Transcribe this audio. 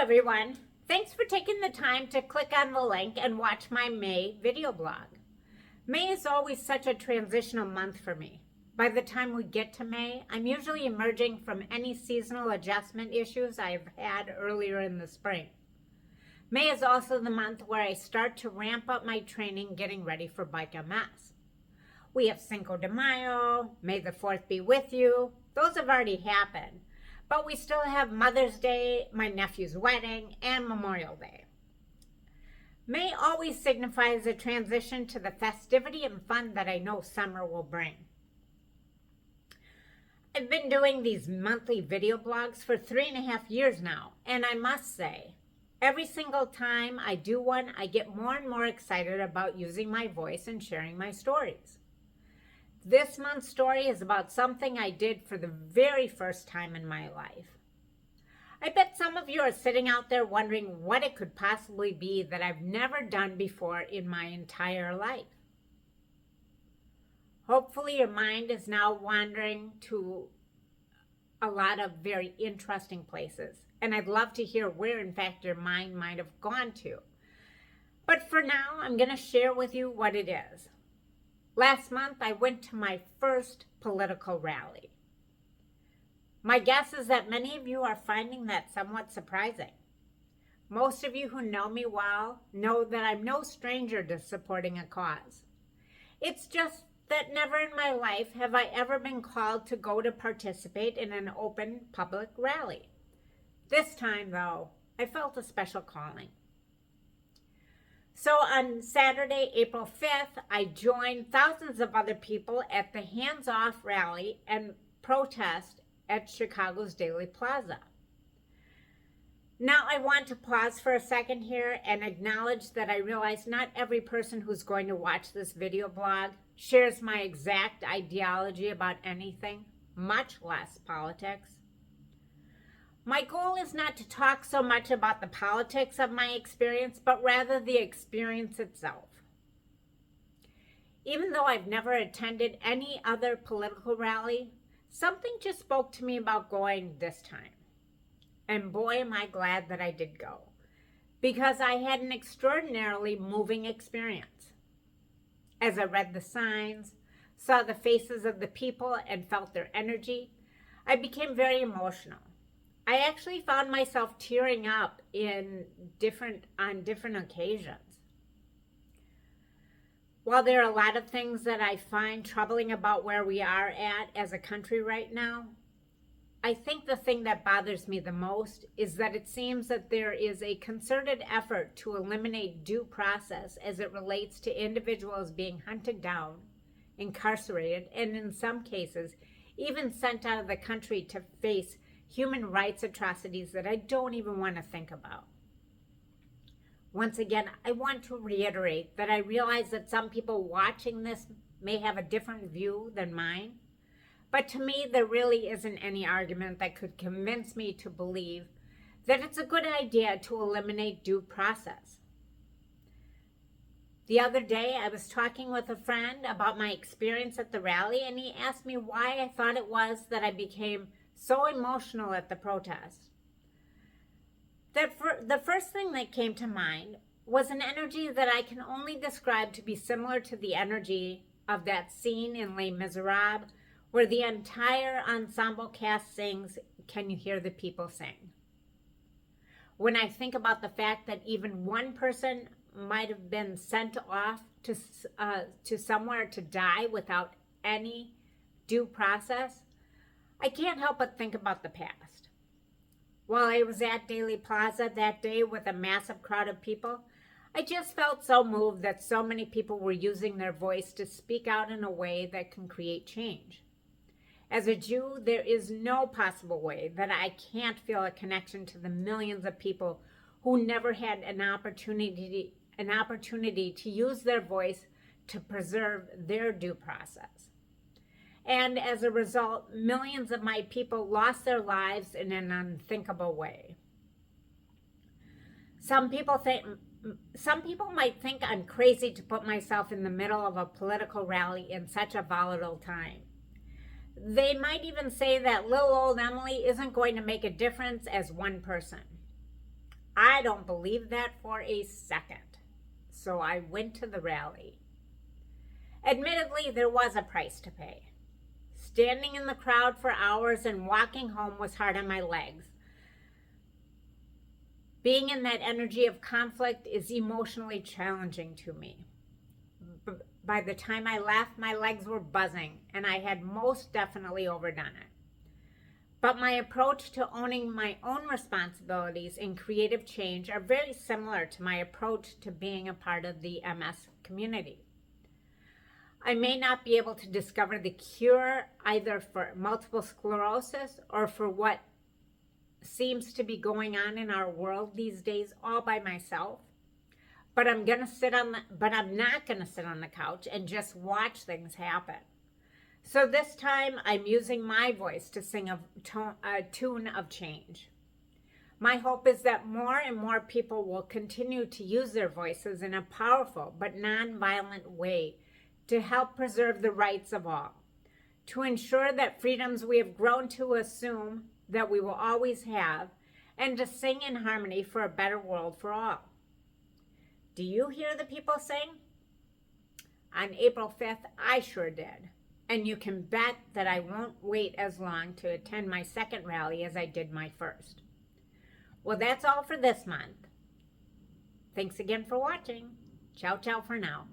everyone. Thanks for taking the time to click on the link and watch my May video blog. May is always such a transitional month for me. By the time we get to May, I'm usually emerging from any seasonal adjustment issues I've had earlier in the spring. May is also the month where I start to ramp up my training getting ready for Bike MS. We have Cinco de Mayo, May the 4th be with you. Those have already happened. But we still have Mother's Day, my nephew's wedding, and Memorial Day. May always signifies a transition to the festivity and fun that I know summer will bring. I've been doing these monthly video blogs for 3.5 years now, and I must say, every single time I do one, I get more and more excited about using my voice and sharing my stories. This month's story is about something I did for the very first time in my life. I bet some of you are sitting out there wondering what it could possibly be that I've never done before in my entire life. Hopefully your mind is now wandering to a lot of very interesting places, and I'd love to hear where in fact your mind might have gone to. But for now, I'm going to share with you what it is. Last month, I went to my first political rally. My guess is that many of you are finding that somewhat surprising. Most of you who know me well know that I'm no stranger to supporting a cause. It's just that never in my life have I ever been called to go to participate in an open public rally. This time, though, I felt a special calling. So on Saturday, April 5th, I joined thousands of other people at the Hands Off rally and protest at Chicago's Daily Plaza. Now I want to pause for a second here and acknowledge that I realize not every person who's going to watch this video blog shares my exact ideology about anything, much less politics. My goal is not to talk so much about the politics of my experience, but rather the experience itself. Even though I've never attended any other political rally, something just spoke to me about going this time. And boy, am I glad that I did go, because I had an extraordinarily moving experience. As I read the signs, saw the faces of the people, and felt their energy, I became very emotional. I actually found myself tearing up on different occasions. While there are a lot of things that I find troubling about where we are at as a country right now, I think the thing that bothers me the most is that it seems that there is a concerted effort to eliminate due process as it relates to individuals being hunted down, incarcerated, and in some cases, even sent out of the country to face human rights atrocities that I don't even want to think about. Once again, I want to reiterate that I realize that some people watching this may have a different view than mine, but to me, there really isn't any argument that could convince me to believe that it's a good idea to eliminate due process. The other day, I was talking with a friend about my experience at the rally, and he asked me why I thought it was that I became so emotional at the protest. The first thing that came to mind was an energy that I can only describe to be similar to the energy of that scene in Les Miserables, where the entire ensemble cast sings, "Can you hear the people sing?" When I think about the fact that even one person might have been sent off to somewhere to die without any due process, I can't help but think about the past. While I was at Daily Plaza that day with a massive crowd of people, I just felt so moved that so many people were using their voice to speak out in a way that can create change. As a Jew, there is no possible way that I can't feel a connection to the millions of people who never had an opportunity to use their voice to preserve their due process. And as a result, millions of my people lost their lives in an unthinkable way. Some people might think I'm crazy to put myself in the middle of a political rally in such a volatile time. They might even say that little old Emily isn't going to make a difference as one person. I don't believe that for a second. So I went to the rally. Admittedly, there was a price to pay. Standing in the crowd for hours and walking home was hard on my legs. Being in that energy of conflict is emotionally challenging to me. By the time I left, my legs were buzzing, and I had most definitely overdone it. But my approach to owning my own responsibilities in creative change are very similar to my approach to being a part of the MS community. I may not be able to discover the cure either for multiple sclerosis or for what seems to be going on in our world these days all by myself. But I'm not going to sit on the couch and just watch things happen. So this time I'm using my voice to sing a tune of change. My hope is that more and more people will continue to use their voices in a powerful but non-violent way to help preserve the rights of all, to ensure that freedoms we have grown to assume that we will always have, and to sing in harmony for a better world for all. Do you hear the people sing? On April 5th, I sure did. And you can bet that I won't wait as long to attend my second rally as I did my first. Well, that's all for this month. Thanks again for watching. Ciao, ciao for now.